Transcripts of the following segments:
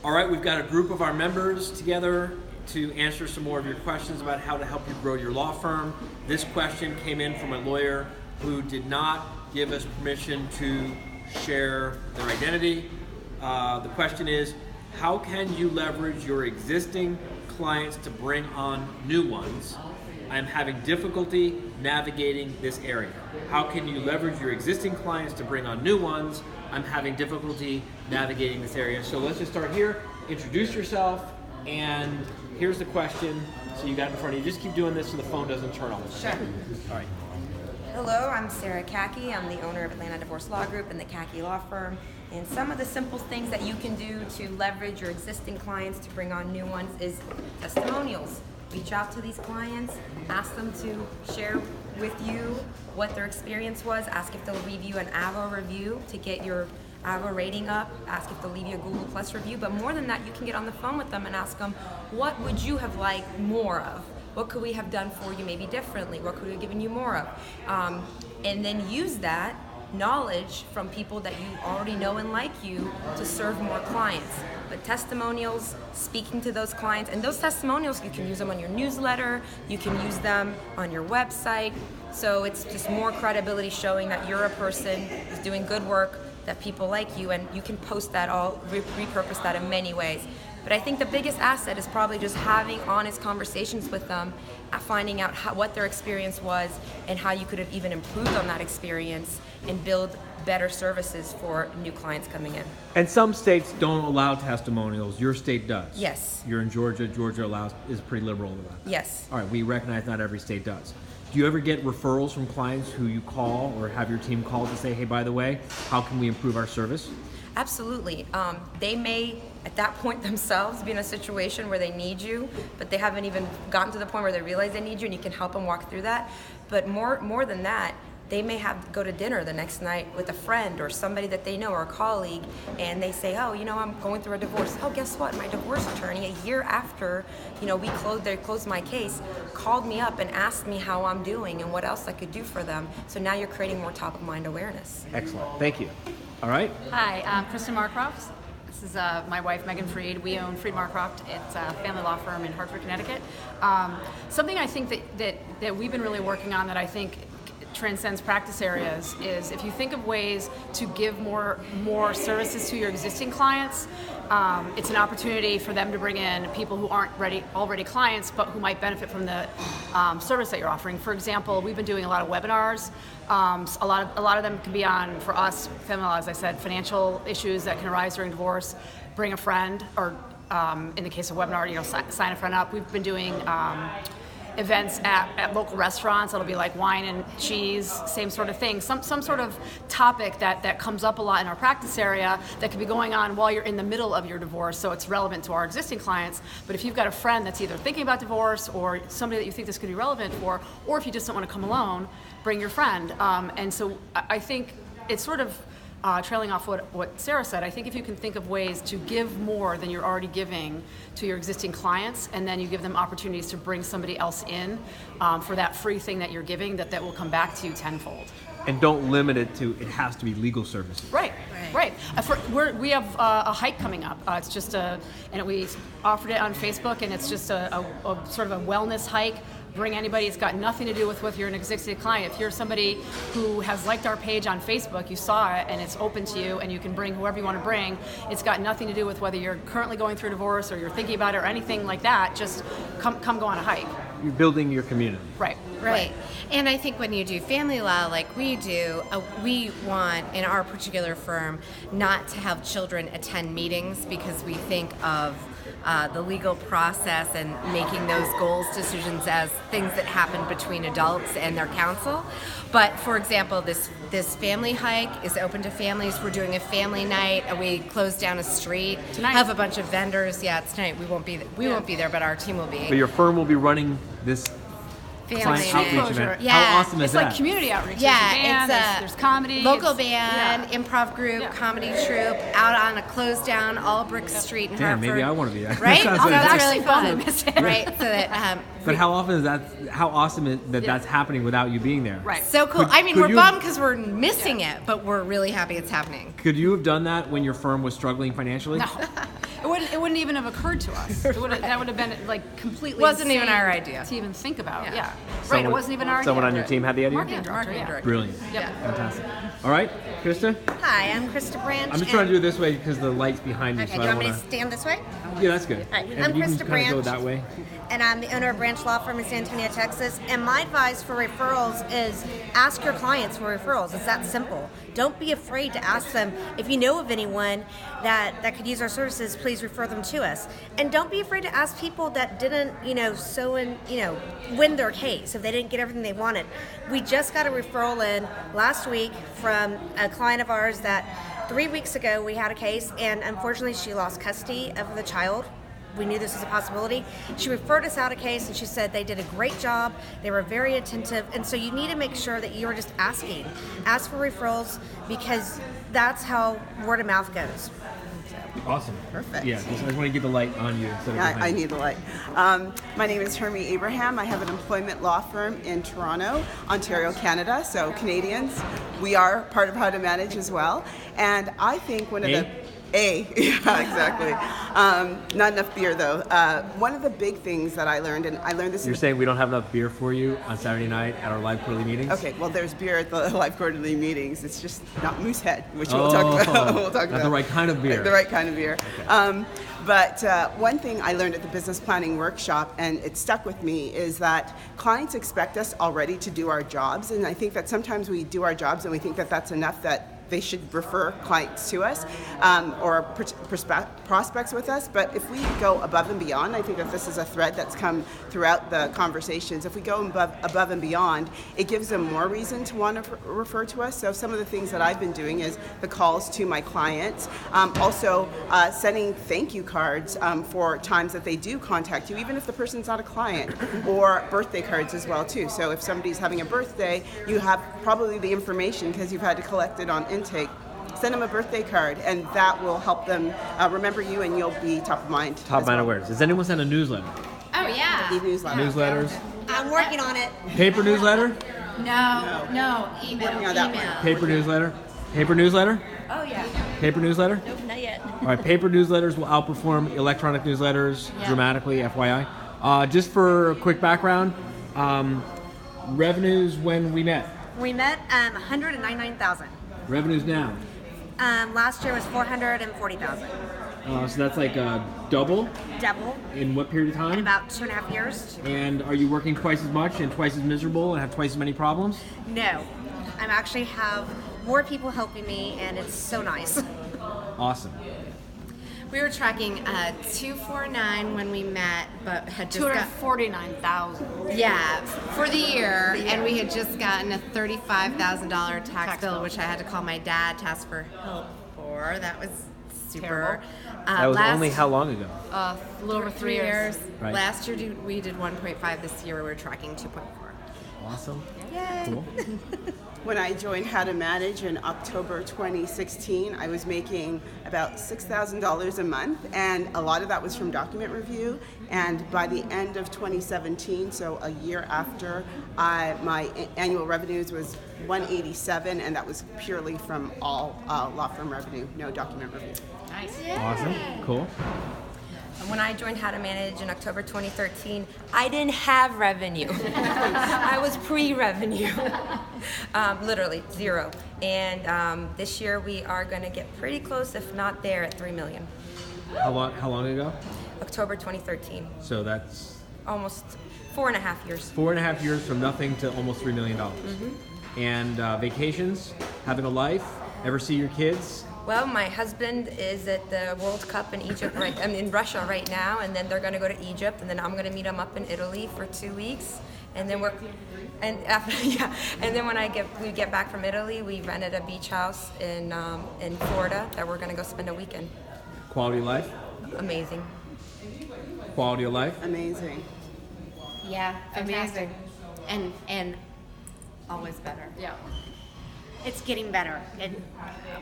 All right, we've got a group of our members together to answer some more of your questions about how to help you grow your law firm. This question came in from a lawyer who did not give us permission to share their identity. The question is, how can you leverage your existing clients to bring on new ones? I'm having difficulty navigating this area. How can you leverage your existing clients to bring on new ones? I'm having difficulty navigating this area. So let's just start here. Introduce yourself, and here's the question. So you got it in front of you. Just keep doing this so the phone doesn't turn off. Sure. All right. Hello, I'm Sarah Kaki. I'm the owner of Atlanta Divorce Law Group and the Kaki Law Firm. And some of the simple things that you can do to leverage your existing clients to bring on new ones is testimonials. Reach out to these clients, ask them to share with you what their experience was, ask if they'll leave you an AVO review to get your AVO rating up, ask if they'll leave you a Google Plus review, but more than that, you can get on the phone with them and ask them, what would you have liked more of? What could we have done for you maybe differently? What could we have given you more of? And then use that knowledge from people that you already know and like you to serve more clients. But testimonials, speaking to those clients, and those testimonials, you can use them on your newsletter, you can use them on your website. So it's just more credibility showing that you're a person who's doing good work, that people like you, and you can post that all, repurpose that in many ways. But I think the biggest asset is probably just having honest conversations with them, finding out what their experience was and how you could have even improved on that experience and build better services for new clients coming in. And some states don't allow testimonials. Your state does. Yes. You're in Georgia. Georgia is pretty liberal about that. Yes. All right, we recognize not every state does. Do you ever get referrals from clients who you call or have your team call to say, hey, by the way, how can we improve our service? Absolutely. They may, at that point themselves, be in a situation where they need you, but they haven't even gotten to the point where they realize they need you, and you can help them walk through that. But more than that, they may have to go to dinner the next night with a friend or somebody that they know or a colleague, and they say, oh, I'm going through a divorce. Oh, guess what? My divorce attorney, a year after, they closed my case, called me up and asked me how I'm doing and what else I could do for them. So now you're creating more top of mind awareness. Excellent. Thank you. All right. Hi, I'm Kristen Marcroft. This is my wife, Megan Freed. We own Freed Marcroft. It's a family law firm in Hartford, Connecticut. Something I think that we've been really working on that I think transcends practice areas is if you think of ways to give more services to your existing clients, it's an opportunity for them to bring in people who aren't already clients but who might benefit from the service that you're offering. For example, we've been doing a lot of webinars. A lot of them can be on, for us, family law, as I said, financial issues that can arise during divorce. Bring a friend, or in the case of webinar, sign a friend up. We've been doing events at local restaurants. It'll be like wine and cheese, same sort of thing. Some sort of topic that comes up a lot in our practice area that could be going on while you're in the middle of your divorce, so it's relevant to our existing clients. But if you've got a friend that's either thinking about divorce or somebody that you think this could be relevant for, or if you just don't want to come alone, bring your friend. And so I think it's sort of trailing off what Sarah said. I think if you can think of ways to give more than you're already giving to your existing clients, and then you give them opportunities to bring somebody else in for that free thing that you're giving, that will come back to you tenfold. And don't limit it to, it has to be legal services. Right. We have a hike coming up. It's just and we offered it on Facebook, and it's just a sort of a wellness hike. Bring anybody. It's got nothing to do with whether you're an existing client. If you're somebody who has liked our page on Facebook, you saw it and it's open to you, and you can bring whoever you want to bring. It's got nothing to do with whether you're currently going through divorce or you're thinking about it or anything like that. Just come go on a hike. You're building your community. Right. And I think when you do family law like we do, we want, in our particular firm, not to have children attend meetings because we think of the legal process and making those goals decisions as things that happen between adults and their counsel. But for example, this family hike is open to families. We're doing a family night. We closed down a street. Tonight. Have a bunch of vendors. Yeah, it's tonight. We won't be there, but our team will be. But your firm will be running this client outreach event. Yeah. How awesome is It's that? like community outreach. Yeah, there's a band, it's there's comedy. Local band, improv group, Yeah. comedy troupe, out on a closed down Allbrook Street in Damn, Hartford. maybe I want to be there. Right? Sounds Sounds fantastic. really fun. Right? So that But how often is that? How awesome is that that's happening without you being there? Right. so cool. Could We're you- bummed because we're missing it, but we're really happy it's happening. Could you have done that when your firm was struggling financially? No. It wouldn't even have occurred to us. That would have been like completely Wasn't even insane our idea. to even think about. Yeah. Yeah. Right. It wasn't even our idea. Someone on your team had the idea? Marketing director. Yeah. Brilliant. Yep. Fantastic. All right, Krista? Hi, I'm Krista Branch. I'm just trying to do it this way because the light's behind you, Okay, so do I you don't want me want to to... stand this way? Yeah, that's good. All right, And I'm you can Krista kind of Branch. go that way. And I'm the owner of Branch Law Firm in San Antonio, Texas. And my advice for referrals is ask your clients for referrals. It's that simple. Don't be afraid to ask them. If you know of anyone that could use our services, please refer them to us. And don't be afraid to ask people that didn't, win their case, if they didn't get everything they wanted. We just got a referral in last week from a client of ours that 3 weeks ago we had a case, and unfortunately she lost custody of the child. We knew this was a possibility. She referred us out a case and she said they did a great job. They were very attentive. And so you need to make sure that you are just asking. Ask for referrals because that's how word of mouth goes. Awesome. Perfect. Yeah, I just want to get the light on you instead of behind I you. need the light. My name is Hermie Abraham. I have an employment law firm in Toronto, Ontario, Canada. So Canadians, we are part of How to Manage as well. And I think one of the... yeah, exactly. Not enough beer though. One of the big things that I learned, and I learned this. You're saying we don't have enough beer for you on Saturday night at our live quarterly meetings? Okay, well, there's beer at the live quarterly meetings. It's just not Moosehead, which we'll talk about. Not the right kind of beer. The right kind of beer. Okay. But one thing I learned at the business planning workshop, and it stuck with me, is that clients expect us already to do our jobs, and I think that sometimes we do our jobs and we think that that's enough, that they should refer clients to us or prospects with us. But if we go above and beyond, I think that this is a thread that's come throughout the conversations. If we go above and beyond, it gives them more reason to want to refer to us. So some of the things that I've been doing is the calls to my clients, also sending thank you cards for times that they do contact you, even if the person's not a client, or birthday cards as well too. So if somebody's having a birthday, you have probably the information because you've had to collect it on intake. Send them a birthday card, and that will help them remember you, and you'll be top of mind. Top of mind awareness. Does anyone send a newsletter? Oh yeah. E-newsletter. Newsletters? I'm working on it. Paper newsletter? No, email. Working on that one. Paper newsletter? Paper newsletter? Oh yeah. Paper newsletter? Nope, not yet. All right, paper newsletters will outperform electronic newsletters dramatically, FYI. Just for a quick background, revenues when we met. We met 199,000. Revenues now. Last year was 440,000. So that's like double Double in what period of in time? about 2.5 years. And are you working twice as much and twice as miserable and have twice as many problems? No, I'm actually have more people helping me, and it's so nice. Awesome. We were tracking 249 when we met, but had just got 249,000. yeah for the year, and we had just gotten a $35,000 tax bill, which I had to call my dad to ask for help for. That was super. Terrible. That was only how long ago? A little over 3 years. Right. Last year we did 1.5. This year we were tracking 2.4. Awesome. Yay! Cool. When I joined How to Manage in October 2016, I was making about $6,000 a month, and a lot of that was from document review. And by the end of 2017, so a year after, my annual revenues was 187, and that was purely from all law firm revenue, no document review. Nice. Awesome. Cool. When I joined How to Manage in October 2013, I didn't have revenue. I was pre-revenue, literally zero. And this year we are going to get pretty close, if not there, at 3 million. How long ago? October 2013, So that's almost 4.5 years. 4.5 years from nothing to almost $3 million. And vacations, having a life, ever see your kids? Well, my husband is at the World Cup in Egypt, in Russia right now, and then they're going to go to Egypt, and then I'm going to meet him up in Italy for 2 weeks, and then and then when we get back from Italy, we rented a beach house in Florida that we're going to go spend a weekend. Quality of life? Amazing. Quality of life? Amazing. Yeah, amazing, and always better. Yeah. it's getting better. And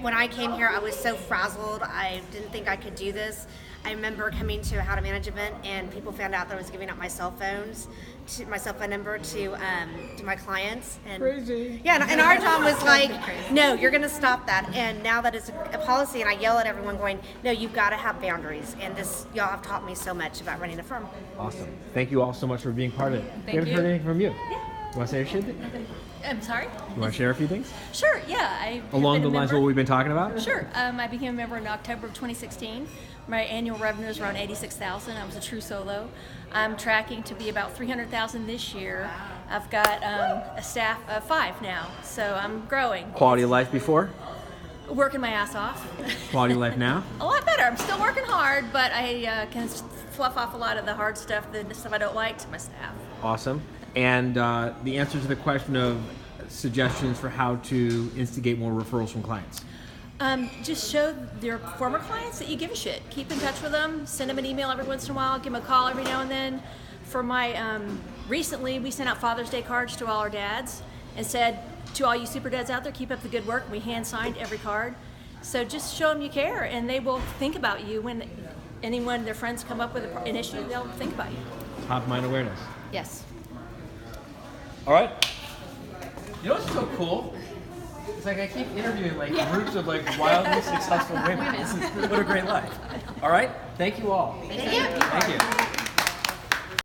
when I came here, I was so frazzled. I didn't think I could do this. I remember coming to a How to Manage event, and people found out that I was giving out my cell phone number to my clients. And Crazy. yeah, and our John was like, no, you're going to stop that. And now that it's a policy, and I yell at everyone going, no, you've got to have boundaries. And y'all have taught me so much about running a firm. Awesome. Thank you all so much for being part of it. Thank We haven't you. heard anything from you. You want to say a shit? I'm sorry? You want to share a few things? Sure, yeah. I have Along been the a lines of member- what we've been talking about? Sure. I became a member in October of 2016. My annual revenue is around $86,000. I was a true solo. I'm tracking to be about $300,000 this year. I've got a staff of 5 now, so I'm growing. Quality of life before? Working my ass off. Quality of life now? A lot better. I'm still working hard, but I can fluff off a lot of the hard stuff, the stuff I don't like, to my staff. Awesome. And the answer to the question of suggestions for how to instigate more referrals from clients. Just show your former clients that you give a shit. Keep in touch with them. Send them an email every once in a while. Give them a call every now and then. For my recently, we sent out Father's Day cards to all our dads and said, to all you super dads out there, keep up the good work. We hand signed every card. So just show them you care, and they will think about you when anyone their friends come up with an issue. They'll think about you. Top of mind awareness. Yes. All right. You know what's so cool? It's like I keep interviewing like groups of like wildly successful women. This is what a great life. All right. Thank you all. Thank you. Thank you.